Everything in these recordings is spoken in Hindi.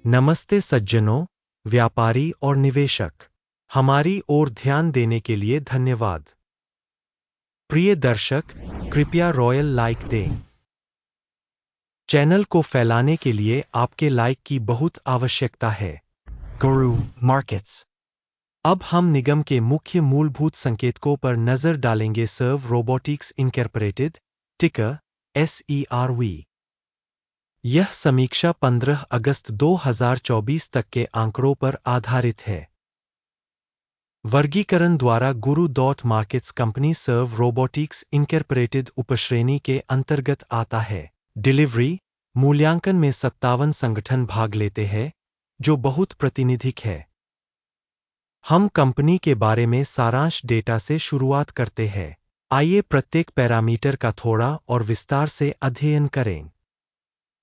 नमस्ते सज्जनों, व्यापारी और निवेशक। हमारी ओर ध्यान देने के लिए धन्यवाद। प्रिय दर्शक, कृपया रॉयल लाइक दें। चैनल को फैलाने के लिए आपके लाइक की बहुत आवश्यकता है। गुरु मार्केट्स। अब हम निगम के मुख्य मूलभूत संकेतकों पर नजर डालेंगे। सर्व रोबोटिक्स इनकॉर्पोरेटेड, टिकर SERV। यह समीक्षा 15 अगस्त 2024 तक के आंकड़ों पर आधारित है। वर्गीकरण द्वारा गुरु मार्केट्स कंपनी सर्व रोबोटिक्स इनकॉर्पोरेटेड उपश्रेणी के अंतर्गत आता है। डिलीवरी मूल्यांकन में 57 संगठन भाग लेते हैं, जो बहुत प्रातिनिधिक है। हम कंपनी के बारे में सारांश डेटा से शुरुआत करते हैं। आइए प्रत्येक पैरामीटर का थोड़ा और विस्तार से अध्ययन करें।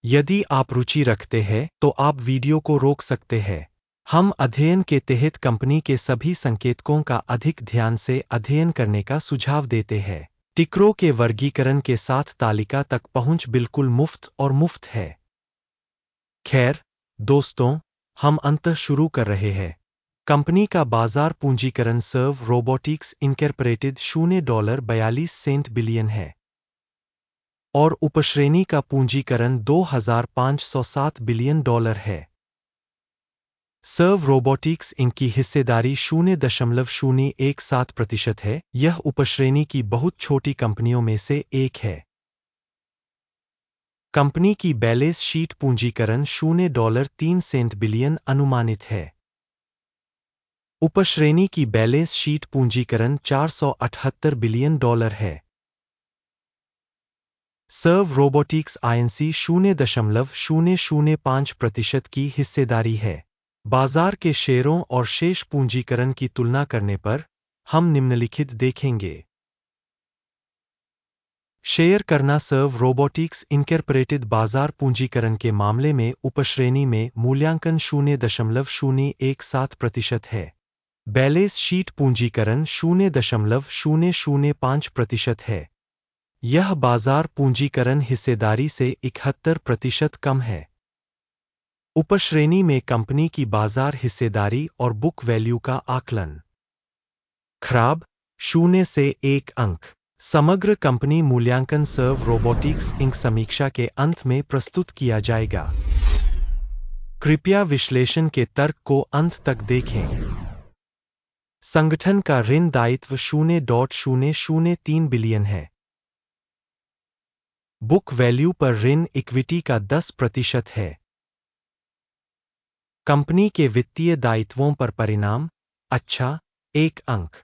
यदि आप रुचि रखते हैं तो आप वीडियो को रोक सकते हैं। हम अध्ययन के तहत कंपनी के सभी संकेतकों का अधिक ध्यान से अध्ययन करने का सुझाव देते हैं। टिकरों के वर्गीकरण के साथ तालिका तक पहुंच बिल्कुल मुफ्त और मुफ्त है। खैर दोस्तों, हम अंततः शुरू कर रहे हैं। कंपनी का बाजार पूंजीकरण सर्व रोबोटिक्स इनकॉर्पोरेटेड $0.42 बिलियन है और उपश्रेणी का पूंजीकरण $2,507 बिलियन है। सर्व रोबोटिक्स इनकी हिस्सेदारी 0.017% है। यह उपश्रेणी की बहुत छोटी कंपनियों में से एक है। कंपनी की बैलेंस शीट पूंजीकरण $0.03 बिलियन अनुमानित है। उपश्रेणी की बैलेंस शीट पूंजीकरण $478 बिलियन है। सर्व रोबोटिक्स INC 0.005% की हिस्सेदारी है। बाजार के शेयरों और शेष पूंजीकरण की तुलना करने पर हम निम्नलिखित देखेंगे। शेयर करना सर्व रोबोटिक्स इनकॉर्पोरेटेड बाजार पूंजीकरण के मामले में उपश्रेणी में मूल्यांकन 0.017% है। बैलेंस शीट पूंजीकरण 0.005% है। यह बाजार पूंजीकरण हिस्सेदारी से 71% कम है। उपश्रेणी में कंपनी की बाजार हिस्सेदारी और बुक वैल्यू का आकलन। खराब 0 से 1 अंक। समग्र कंपनी मूल्यांकन सर्व रोबोटिक्स इंक समीक्षा के अंत में प्रस्तुत किया जाएगा। कृपया विश्लेषण के तर्क को अंत तक देखें। संगठन का ऋण दायित्व 0.003 बिलियन है। बुक वैल्यू पर ऋण इक्विटी का 10% है। कंपनी के वित्तीय दायित्वों पर परिणाम अच्छा 1 अंक।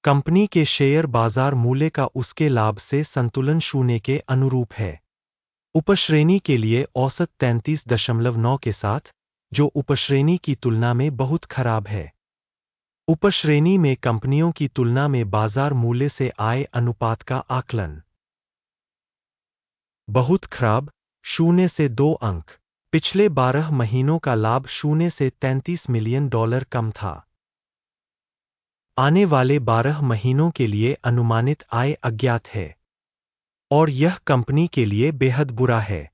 कंपनी के शेयर बाजार मूल्य का उसके लाभ से संतुलन 0 के अनुरूप है। उपश्रेणी के लिए औसत 33.9 के साथ, जो उपश्रेणी की तुलना में बहुत खराब है। उपश्रेणी में कंपनियों की तुलना में बाजार मूल्य से आय अनुपात का आकलन। बहुत खराब 0 से 2 अंक। पिछले 12 महीनों का लाभ 0 से $33 मिलियन कम था। आने वाले 12 महीनों के लिए अनुमानित आय अज्ञात है और यह कंपनी के लिए बेहद बुरा है।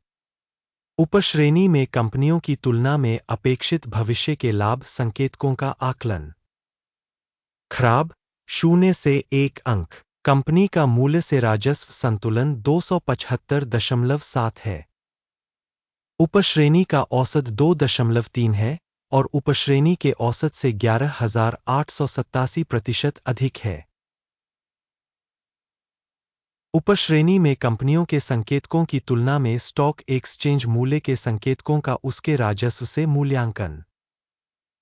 उपश्रेणी में कंपनियों की तुलना में अपेक्षित भविष्य के लाभ संकेतकों का आकलन। खराब 0 से 1 अंक। कंपनी का मूल्य से राजस्व संतुलन 275.7 है। उपश्रेणी का औसत 2.3 है और उपश्रेणी के औसत से 11,887% अधिक है। उपश्रेणी में कंपनियों के संकेतकों की तुलना में स्टॉक एक्सचेंज मूल्य के संकेतकों का उसके राजस्व से मूल्यांकन।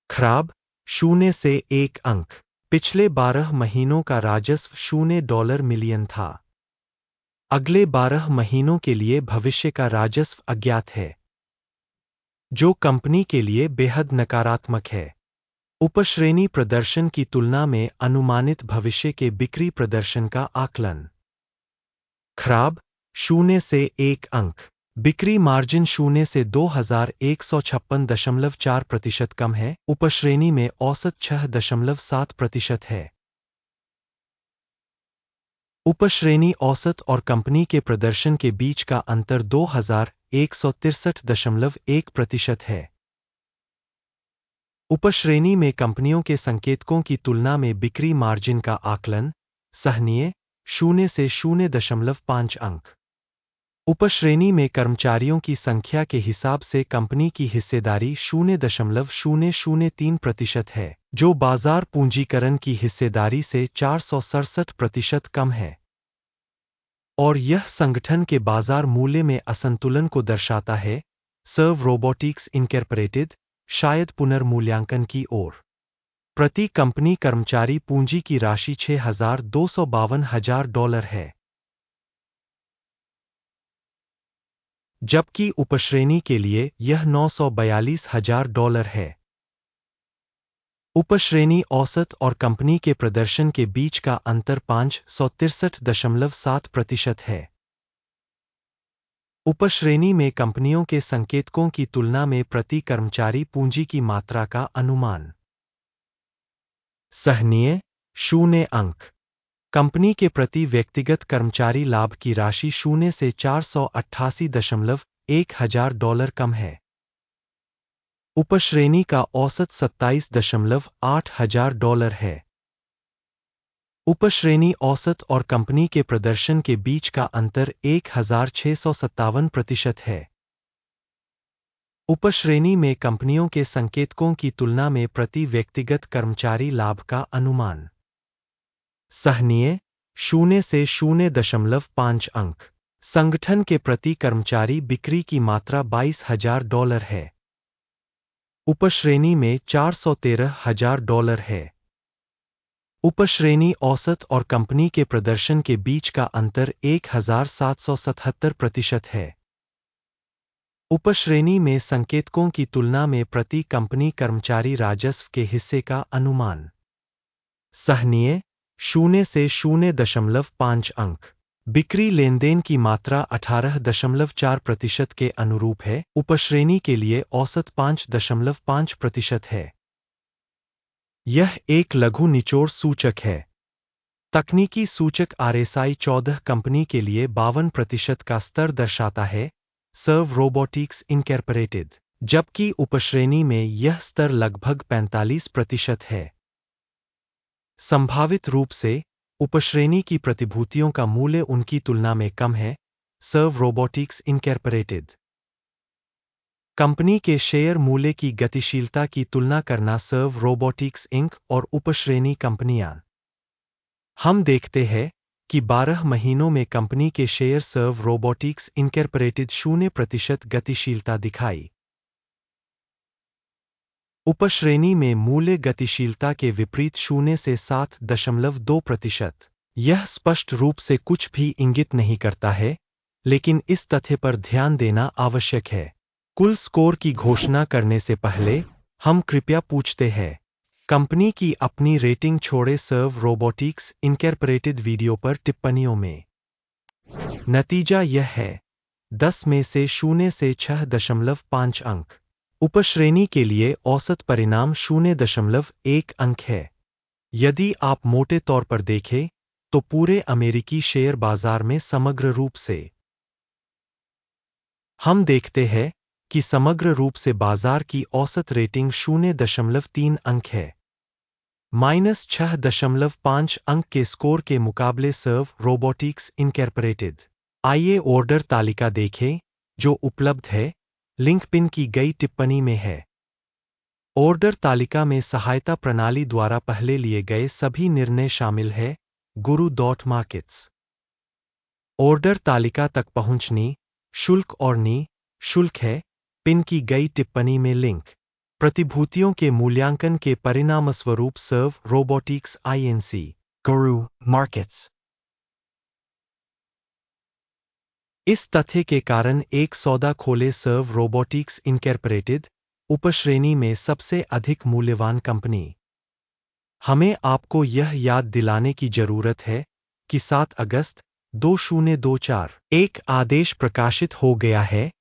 खराब 0 से 1 अंक। पिछले 12 महीनों का राजस्व $0 मिलियन था। अगले 12 महीनों के लिए भविष्य का राजस्व अज्ञात है, जो कंपनी के लिए बेहद नकारात्मक है। उपश्रेणी प्रदर्शन की तुलना में अनुमानित भविष्य के बिक्री प्रदर्शन का आकलन। खराब 0 से 1 अंक। बिक्री मार्जिन 0 से 2,156.4% कम है। उपश्रेणी में औसत 6.7% है। उपश्रेणी औसत और कंपनी के प्रदर्शन के बीच का अंतर 2,163.1% है। उपश्रेणी में कंपनियों के संकेतकों की तुलना में बिक्री मार्जिन का आकलन सहनीय 0 से 0.5 अंक। उपश्रेणी में कर्मचारियों की संख्या के हिसाब से कंपनी की हिस्सेदारी 0.003% है, जो बाजार पूंजीकरण की हिस्सेदारी से 467% कम है, और यह संगठन के बाजार मूल्य में असंतुलन को दर्शाता है। सर्व रोबोटिक्स इनकॉर्पोरेटेड शायद पुनर्मूल्यांकन की ओर। प्रति कंपनी कर्मचारी पूंजी की राशि $6,252,000 है, जबकि उपश्रेणी के लिए यह $942,000 है। उपश्रेणी औसत और कंपनी के प्रदर्शन के बीच का अंतर 563.7% है। उपश्रेणी में कंपनियों के संकेतकों की तुलना में प्रति कर्मचारी पूंजी की मात्रा का अनुमान सहनीय 0 अंक। कंपनी के प्रति व्यक्तिगत कर्मचारी लाभ की राशि 0 से $488,100 कम है। उपश्रेणी का औसत $27,800 है। उपश्रेणी औसत और कंपनी के प्रदर्शन के बीच का अंतर 1,657% है। उपश्रेणी में कंपनियों के संकेतकों की तुलना में प्रति व्यक्तिगत कर्मचारी लाभ का अनुमान सहनीय 0 से 0.5 अंक। संगठन के प्रति कर्मचारी बिक्री की मात्रा $22,000 है। उपश्रेणी में $413,000 है। उपश्रेणी औसत और कंपनी के प्रदर्शन के बीच का अंतर 1,777% है। उपश्रेणी में संकेतकों की तुलना में प्रति कंपनी कर्मचारी राजस्व के हिस्से का अनुमान सहनीय 0 से 0.5 अंक। बिक्री लेनदेन की मात्रा 18.4% के अनुरूप है। उपश्रेणी के लिए औसत 5.5% है। यह एक लघु निचोड़ सूचक है। तकनीकी सूचक RSI 14 कंपनी के लिए 52% का स्तर दर्शाता है, सर्व रोबोटिक्स इनकॉर्पोरेटेड, जबकि उपश्रेणी में यह स्तर लगभग 45% है। संभावित रूप से उपश्रेणी की प्रतिभूतियों का मूल्य उनकी तुलना में कम है। सर्व रोबोटिक्स इनकॉर्पोरेटेड कंपनी के शेयर मूल्य की गतिशीलता की तुलना करना। सर्व रोबोटिक्स इंक और उपश्रेणी कंपनियां। हम देखते हैं कि 12 महीनों में कंपनी के शेयर सर्व रोबोटिक्स इनकॉर्पोरेटेड 0% गतिशीलता दिखाई। उपश्रेणी में मूल्य गतिशीलता के विपरीत 0 से 7.2%। यह स्पष्ट रूप से कुछ भी इंगित नहीं करता है, लेकिन इस तथ्य पर ध्यान देना आवश्यक है। कुल स्कोर की घोषणा करने से पहले हम कृपया पूछते हैं, कंपनी की अपनी रेटिंग छोड़े। सर्व रोबोटिक्स इनकॉर्पोरेटेड वीडियो पर टिप्पणियों में नतीजा यह है 10 में से 0 से 6.5 अंक। उपश्रेणी के लिए औसत परिणाम 0.1 अंक है। यदि आप मोटे तौर पर देखें तो पूरे अमेरिकी शेयर बाजार में समग्र रूप से हम देखते हैं कि समग्र रूप से बाजार की औसत रेटिंग 0.3 अंक है, -6.5 अंक के स्कोर के मुकाबले। सर्व रोबोटिक्स इनकॉर्पोरेटेड। आइए ऑर्डर तालिका देखें जो उपलब्ध है, लिंक पिन की गई टिप्पणी में है। ऑर्डर तालिका में सहायता प्रणाली द्वारा पहले लिए गए सभी निर्णय शामिल है। Guru.markets। ऑर्डर तालिका तक पहुंचनी शुल्क और शुल्क है। पिन की गई टिप्पणी में लिंक। प्रतिभूतियों के मूल्यांकन के परिणामस्वरूप सर्व रोबोटिक्स INC Guru मार्केट्स। इस तथ्य के कारण एक सौदा खोले। सर्व रोबोटिक्स इनकॉर्पोरेटेड उपश्रेणी में सबसे अधिक मूल्यवान कंपनी। हमें आपको यह याद दिलाने की जरूरत है कि 7 अगस्त 2024 एक आदेश प्रकाशित हो गया है।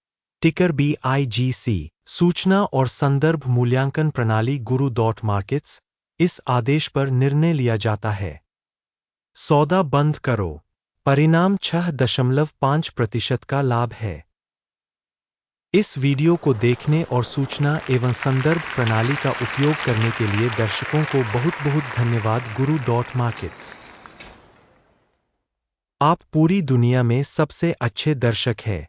टिकर BIGC सूचना और संदर्भ मूल्यांकन प्रणाली Guru.markets। इस आदेश पर निर्णय लिया जाता है। सौदा बंद करो। परिणाम 6.5% का लाभ है। इस वीडियो को देखने और सूचना एवं संदर्भ प्रणाली का उपयोग करने के लिए दर्शकों को बहुत बहुत धन्यवाद। गुरु.मार्केट्स आप पूरी दुनिया में सबसे अच्छे दर्शक हैं।